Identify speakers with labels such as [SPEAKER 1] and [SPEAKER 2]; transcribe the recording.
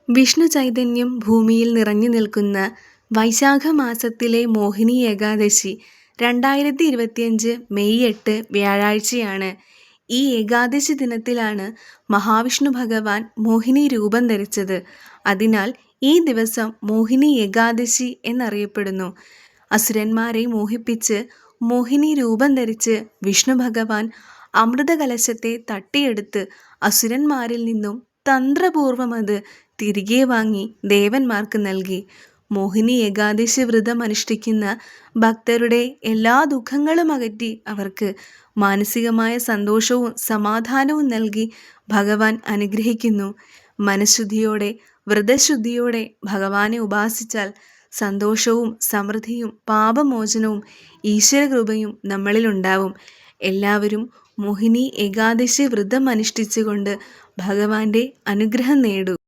[SPEAKER 1] വിഷ്ണു ചൈതന്യം ഭൂമിയിൽ നിറഞ്ഞു നിൽക്കുന്ന വൈശാഖ മാസത്തിലെ മോഹിനി ഏകാദശി 2025 മെയ് 8 വ്യാഴാഴ്ചയാണ്. ഈ ഏകാദശി ദിനത്തിലാണ് മഹാവിഷ്ണു ഭഗവാൻ മോഹിനി രൂപം ധരിച്ചത്. അതിനാൽ ഈ ദിവസം മോഹിനി ഏകാദശി എന്നറിയപ്പെടുന്നു. അസുരന്മാരെ മോഹിപ്പിച്ച് മോഹിനി രൂപം ധരിച്ച് വിഷ്ണു ഭഗവാൻ അമൃതകലശത്തെ തട്ടിയെടുത്ത് അസുരന്മാരിൽ നിന്നും തന്ത്രപൂർവം അത് തിരികെ വാങ്ങി ദേവന്മാർക്ക് നൽകി. മോഹിനി ഏകാദശി വ്രതം അനുഷ്ഠിക്കുന്ന ഭക്തരുടെ എല്ലാ ദുഃഖങ്ങളും അകറ്റി അവർക്ക് മാനസികമായ സന്തോഷവും സമാധാനവും നൽകി ഭഗവാൻ അനുഗ്രഹിക്കുന്നു. മനഃശുദ്ധിയോടെ വ്രതശുദ്ധിയോടെ ഭഗവാനെ ഉപാസിച്ചാൽ സന്തോഷവും സമൃദ്ധിയും പാപമോചനവും ഈശ്വരകൃപയും നമ്മളിലുണ്ടാവും. എല്ലാവരും മോഹിനി ഏകാദശി വ്രതം അനുഷ്ഠിച്ചുകൊണ്ട് ഭഗവാന്റെ അനുഗ്രഹം നേടൂ.